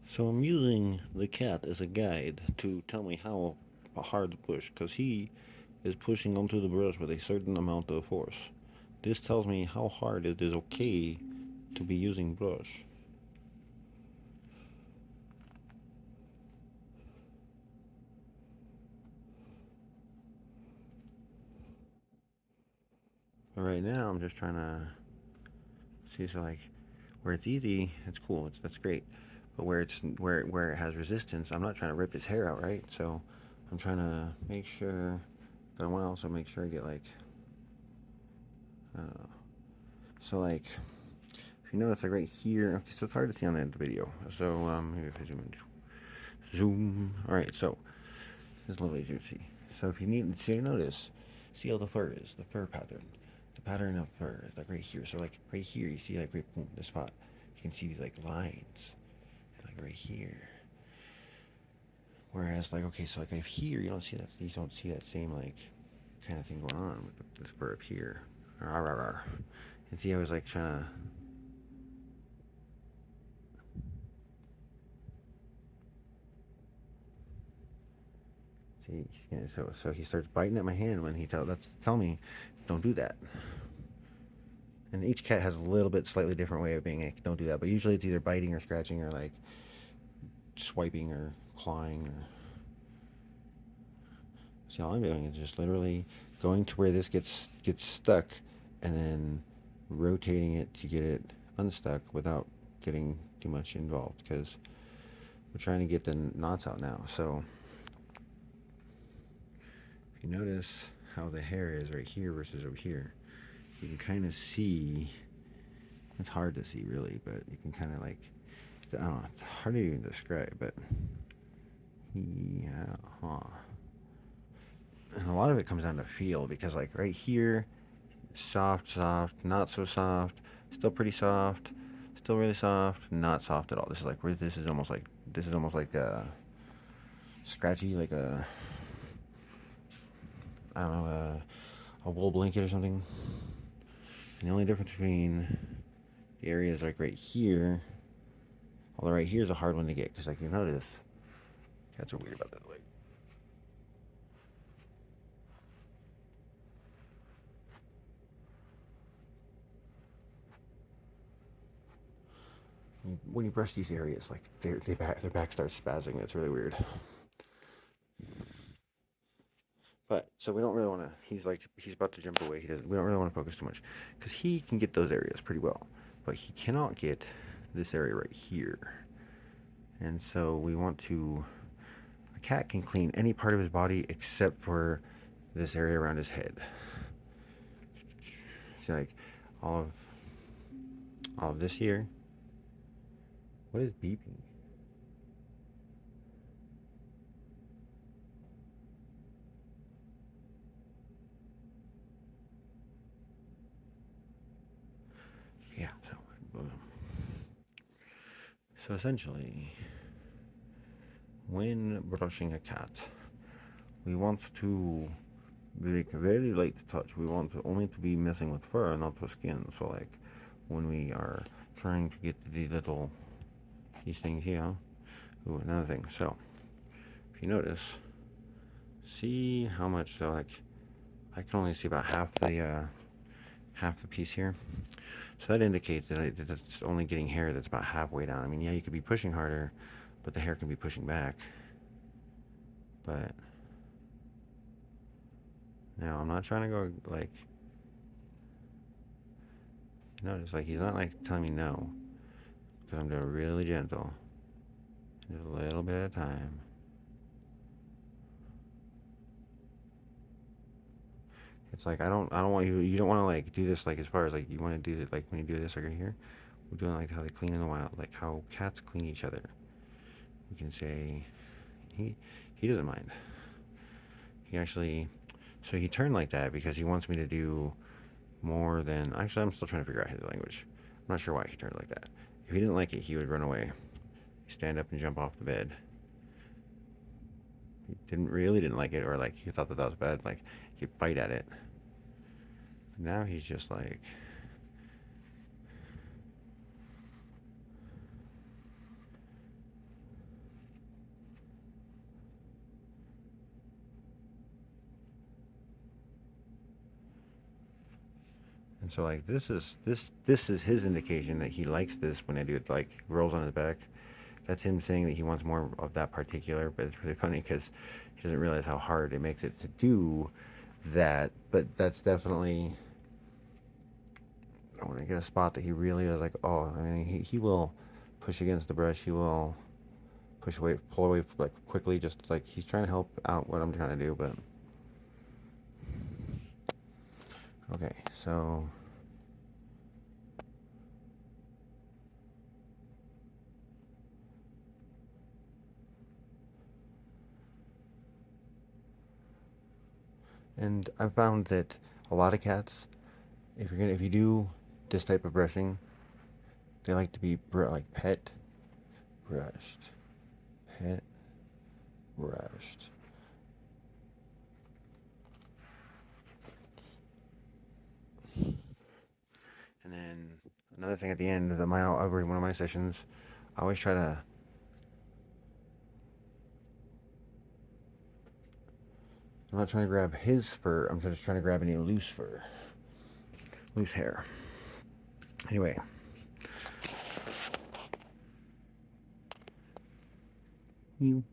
So I'm using the cat as a guide to tell me how hard to push, because he is pushing onto the brush with a certain amount of force. This tells me how hard it is okay to be using brush. But right now I'm just trying to see, so like where it's easy, it's cool, that's great. But where it has resistance, I'm not trying to rip his hair out, right? So I'm trying to make sure that I want to also make sure I get like, uh, so like if you notice, like right here, okay, so it's hard to see on the end of the video. So maybe if I zoom. All right, so it's a little easier to see. So if you need, so you notice, see how the fur is, the fur pattern, the pattern of fur, like right here. So like right here, you see like right boom, the spot. You can see these like lines, like right here. Whereas like okay, so like up here, you don't see that. You don't see that same like kind of thing going on with the fur up here. And see, I was like trying to. See, so he starts biting at my hand when that's tell me, don't do that. And each cat has a little bit slightly different way of being like, don't do that. But usually it's either biting or scratching or like swiping or clawing or. See, all I'm doing is just literally going to where this gets stuck, and then rotating it to get it unstuck without getting too much involved, because we're trying to get the knots out now. So if you notice how the hair is right here versus over here, you can kind of see. It's hard to see really, but you can kind of like, I don't know, it's hard to even describe, but yeah, huh. And a lot of it comes down to feel, because like right here, soft, soft, not so soft, still pretty soft, still really soft, not soft at all. This is like this is almost like a scratchy, like a, I don't know, a wool blanket or something. And the only difference between the areas like right here, although right here is a hard one to get, because like you notice, cats are weird about that. Like, when you brush these areas, like their back starts spazzing. It's really weird. But so we don't really want to. He's about to jump away. He doesn't. We don't really want to focus too much, because he can get those areas pretty well, but he cannot get this area right here. And so we want to. A cat can clean any part of his body except for this area around his head. See, like all of all of this here. What is beeping? Yeah. So essentially, when brushing a cat, we want to make a very light touch. We want to only to be messing with fur, not with skin. So like when we are trying to get the little these things here. Ooh, another thing. So if you notice, see how much. So like I can only see about half the piece here. So that indicates that it's only getting hair that's about halfway down. I mean, yeah, you could be pushing harder, but the hair can be pushing back. But no, I'm not trying to go like. Notice like he's not like telling me no, because I'm doing really gentle, just a little bit at a time. It's like I don't want you. You don't want to like do this like as far as like you want to do it like when you do this right here. We're doing like how they clean in the wild, like how cats clean each other. You can say he he doesn't mind. He actually, so he turned like that because he wants me to do more than. Actually, I'm still trying to figure out his language. I'm not sure why he turned like that. If he didn't like it, he would run away, stand up and jump off the bed. He didn't like it, or like he thought that was bad. Like he'd bite at it. Now he's just like, And so like this is his indication that he likes this when I do it, like rolls on his back. That's him saying that he wants more of that particular, but it's really funny because he doesn't realize how hard it makes it to do that. But that's definitely when I get a spot that he really is like, oh, I mean, he will push against the brush. He will push away, pull away like quickly, just like he's trying to help out what I'm trying to do. But okay, so and I've found that a lot of cats, if you do this type of brushing, they like to be like pet brushed, pet brushed. And then another thing at the end of every one of my sessions, I always try to. I'm not trying to grab his fur. I'm just trying to grab any loose fur, loose hair. Anyway, you